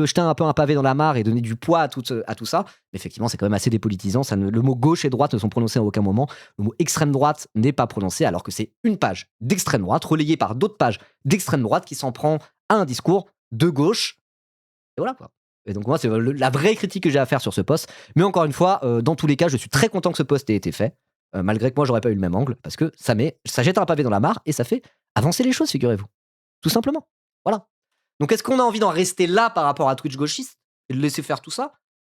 jeter un peu un pavé dans la mare et donner du poids à tout ça. Mais effectivement, c'est quand même assez dépolitisant. Le mot gauche et droite ne sont prononcés à aucun moment. Le mot extrême droite n'est pas prononcé, alors que c'est une page d'extrême droite relayée par d'autres pages d'extrême droite qui s'en prend à un discours de gauche. Et voilà, quoi. Et donc moi, c'est la vraie critique que j'ai à faire sur ce post. Mais encore une fois, dans tous les cas, je suis très content que ce post ait été fait. Malgré que moi j'aurais pas eu le même angle, parce que ça jette un pavé dans la mare et ça fait avancer les choses, figurez-vous. Tout simplement. Voilà. Donc est-ce qu'on a envie d'en rester là par rapport à Twitch gauchiste et de laisser faire tout ça?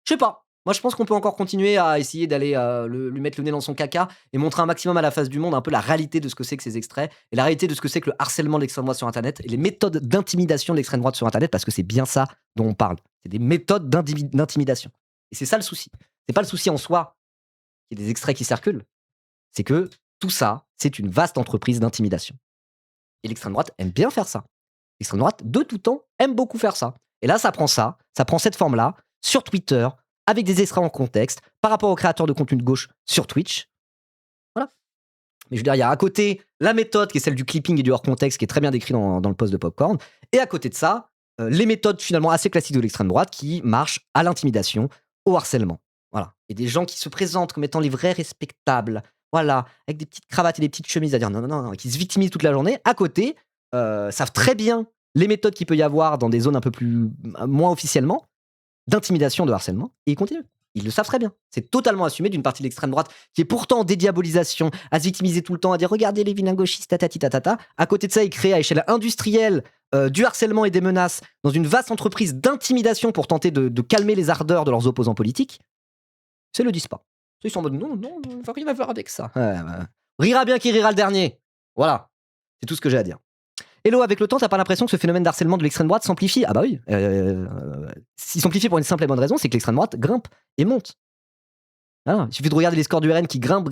Je sais pas. Moi je pense qu'on peut encore continuer à essayer d'aller lui mettre le nez dans son caca et montrer un maximum à la face du monde un peu la réalité de ce que c'est que ces extraits et la réalité de ce que c'est que le harcèlement de l'extrême droite sur Internet et les méthodes d'intimidation de l'extrême droite sur Internet, parce que c'est bien ça dont on parle. C'est des méthodes d'intimidation. Et c'est ça le souci. C'est pas le souci en soi qu'il y ait des extraits qui circulent. C'est que tout ça, c'est une vaste entreprise d'intimidation. Et l'extrême droite aime bien faire ça. L'extrême droite, de tout temps, aime beaucoup faire ça. Et là, ça prend cette forme-là, sur Twitter, avec des extraits en contexte, par rapport aux créateurs de contenu de gauche sur Twitch. Voilà. Mais je veux dire, il y a à côté la méthode qui est celle du clipping et du hors-contexte, qui est très bien décrit dans le post de Popcorn. Et à côté de ça, les méthodes finalement assez classiques de l'extrême droite qui marchent à l'intimidation, au harcèlement. Voilà. Et des gens qui se présentent comme étant les vrais respectables, voilà, avec des petites cravates et des petites chemises à dire non, qui se victimisent toute la journée, à côté, savent très bien les méthodes qu'il peut y avoir dans des zones un peu moins officiellement, d'intimidation, de harcèlement, et ils continuent. Ils le savent très bien. C'est totalement assumé d'une partie de l'extrême droite qui est pourtant en dédiabolisation, à se victimiser tout le temps, à dire regardez les vilains gauchistes, tatati tatata. À côté de ça, ils créent à échelle industrielle du harcèlement et des menaces dans une vaste entreprise d'intimidation pour tenter de calmer les ardeurs de leurs opposants politiques. C'est le disent pas. Ils sont en mode non, on va rien avoir avec ça. Rira bien qui rira le dernier. Voilà, c'est tout ce que j'ai à dire. Hello, avec le temps, t'as pas l'impression que ce phénomène d'harcèlement de l'extrême droite s'amplifie? Ah bah oui. Il s'amplifie pour une simple et bonne raison, c'est que l'extrême droite grimpe et monte. Voilà. Il suffit de regarder les scores du RN qui grimpent,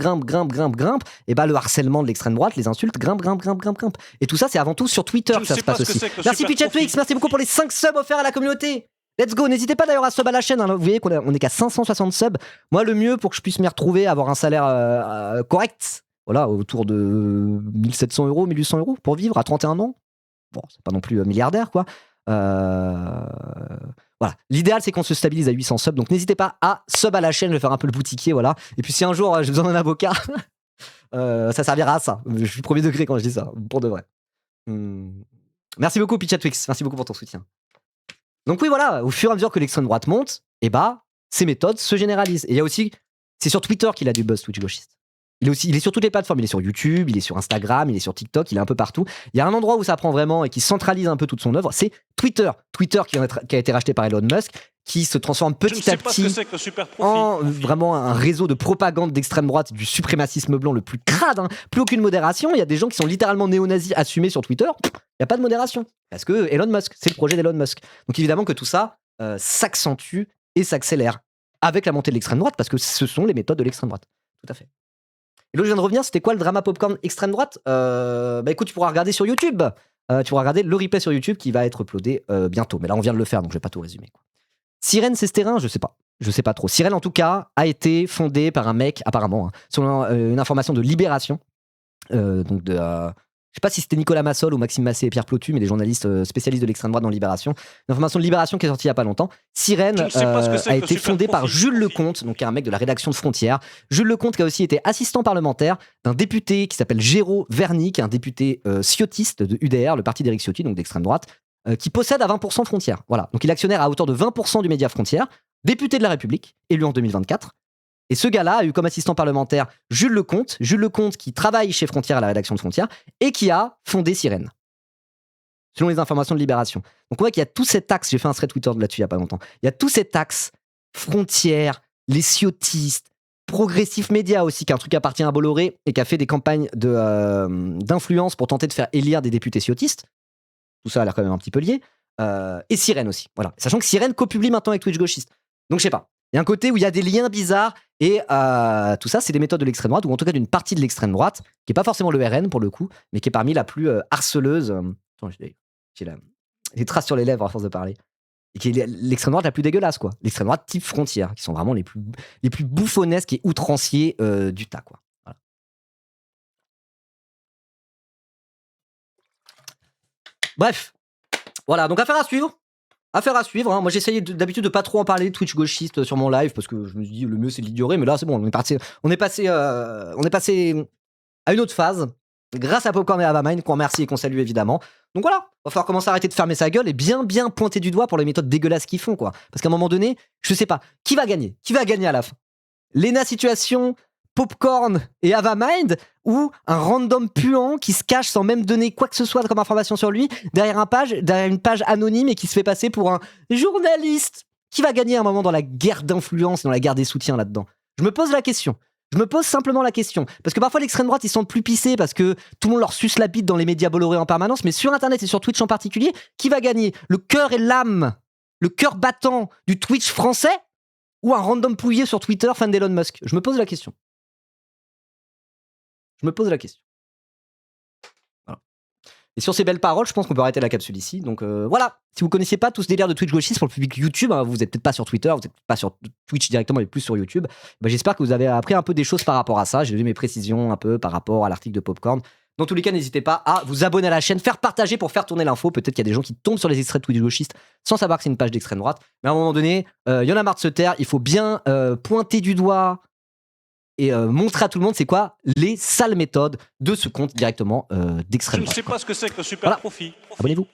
et bah le harcèlement de l'extrême droite, les insultes grimpent. Et tout ça, c'est avant tout sur Twitter que ça se passe aussi. Merci Pitchatwix, merci beaucoup pour les 5 subs offerts à la communauté. Let's go, n'hésitez pas d'ailleurs à sub à la chaîne, hein. Vous voyez qu'on est qu'à 560 subs. Moi, le mieux pour que je puisse m'y retrouver, avoir un salaire correct, voilà, autour de 1700 €, 1800 € pour vivre à 31 ans. Bon, c'est pas non plus milliardaire, quoi. Voilà. L'idéal, c'est qu'on se stabilise à 800 subs. Donc, n'hésitez pas à sub à la chaîne. Je vais faire un peu le boutiquier, voilà. Et puis, si un jour j'ai besoin d'un avocat, ça servira à ça. Je suis premier degré quand je dis ça, pour de vrai. Merci beaucoup, Pitchatwix. Merci beaucoup pour ton soutien. Donc, oui, voilà. Au fur et à mesure que l'extrême droite monte, et bah, ces méthodes se généralisent. Et il y a aussi, c'est sur Twitter qu'il a du buzz, Twitch gauchiste. Il est sur toutes les plateformes, il est sur YouTube, il est sur Instagram, il est sur TikTok, il est un peu partout. Il y a un endroit où ça prend vraiment et qui centralise un peu toute son œuvre, c'est Twitter. Twitter qui a été racheté par Elon Musk, qui se transforme petit à petit en vraiment un réseau de propagande d'extrême droite, du suprémacisme blanc le plus crade, hein. Plus aucune modération. Il y a des gens qui sont littéralement néo-nazis assumés sur Twitter. Il n'y a pas de modération. Parce que Elon Musk, c'est le projet d'Elon Musk. Donc évidemment que tout ça s'accentue et s'accélère avec la montée de l'extrême droite, parce que ce sont les méthodes de l'extrême droite. Tout à fait. Et là, je viens de revenir, c'était quoi le drama popcorn extrême droite? Bah écoute, tu pourras regarder sur YouTube. Tu pourras regarder le replay sur YouTube qui va être uploadé bientôt. Mais là, on vient de le faire, donc je vais pas tout résumer, quoi. Sirène, c'est ce terrain? Je sais pas. Je sais pas trop. Sirène, en tout cas, a été fondée par un mec, apparemment, hein, selon une information de Libération. Donc de... je sais pas si c'était Nicolas Massol ou Maxime Massé et Pierre Plotu, mais des journalistes spécialistes de l'extrême droite dans Libération. Une information de Libération qui est sortie il y a pas longtemps. Sirène a été fondée par Jules Lecomte, donc un mec de la rédaction de Frontières. Jules Lecomte qui a aussi été assistant parlementaire d'un député qui s'appelle Géraud Verny, qui est un député ciotiste de UDR, le parti d'Éric Ciotti, donc d'extrême droite, qui possède à 20% Frontières. Voilà. Donc il est actionnaire à hauteur de 20% du média Frontières, député de la République, élu en 2024. Et ce gars-là a eu comme assistant parlementaire Jules Lecomte qui travaille chez Frontières à la rédaction de Frontières et qui a fondé Sirène, selon les informations de Libération. Donc on voit qu'il y a tout cet axe, j'ai fait un thread Twitter là-dessus il n'y a pas longtemps, il y a tout cet axe, Frontières, les ciotistes, Progressif Média aussi, qui est un truc qui appartient à Bolloré et qui a fait des campagnes d'influence pour tenter de faire élire des députés ciotistes. Tout ça a l'air quand même un petit peu lié. Et Sirène aussi, voilà. Sachant que Sirène copublie maintenant avec Twitch gauchiste. Donc je sais pas. Il y a un côté où il y a des liens bizarres et tout ça, c'est des méthodes de l'extrême droite, ou en tout cas d'une partie de l'extrême droite, qui n'est pas forcément le RN pour le coup, mais qui est parmi la plus harceleuse. Attends, j'ai les traces sur les lèvres à force de parler. Et qui est l'extrême droite la plus dégueulasse, quoi. L'extrême droite type Frontières, qui sont vraiment les plus bouffonnesques et outranciers du tas, quoi. Voilà. Bref, voilà, donc affaire à suivre. Hein. Moi j'essayais d'habitude de pas trop en parler de Twitch gauchiste sur mon live parce que je me dis le mieux c'est de l'ignorer, mais là c'est bon, on est passé à une autre phase grâce à Popcorn et Avamind qu'on remercie et qu'on salue évidemment. Donc voilà, va falloir commencer à arrêter de fermer sa gueule et bien pointer du doigt pour les méthodes dégueulasses qu'ils font, quoi. Parce qu'à un moment donné, je sais pas, qui va gagner à la fin? Lena Situation, Popcorn et Avamind, ou un random puant qui se cache sans même donner quoi que ce soit comme information sur lui derrière une page anonyme et qui se fait passer pour un journaliste? Qui va gagner à un moment dans la guerre d'influence, dans la guerre des soutiens là-dedans? Je me pose la question. Je me pose simplement la question. Parce que parfois l'extrême droite ils sont plus pissés parce que tout le monde leur suce la bite dans les médias Bolloré en permanence, mais sur internet et sur Twitch en particulier, qui va gagner? Le cœur et l'âme, le cœur battant du Twitch français, ou un random pouillé sur Twitter fan d'Elon Musk? Je me pose la question. Voilà. Et sur ces belles paroles, je pense qu'on peut arrêter la capsule ici. Donc voilà, si vous connaissiez pas tout ce délire de Twitch gauchiste pour le public YouTube, hein, vous n'êtes peut-être pas sur Twitter, vous n'êtes pas sur Twitch directement, mais plus sur YouTube, bah, j'espère que vous avez appris un peu des choses par rapport à ça. J'ai donné mes précisions un peu par rapport à l'article de Popcorn. Dans tous les cas, n'hésitez pas à vous abonner à la chaîne, faire partager pour faire tourner l'info. Peut-être qu'il y a des gens qui tombent sur les extraits de Twitch gauchiste sans savoir que c'est une page d'extrême droite. Mais à un moment donné, il y en a marre de se taire. Il faut bien pointer du doigt et montrer à tout le monde c'est quoi les sales méthodes de ce compte directement d'extrême droite. Je ne sais pas ce que c'est que le super profit. Abonnez-vous.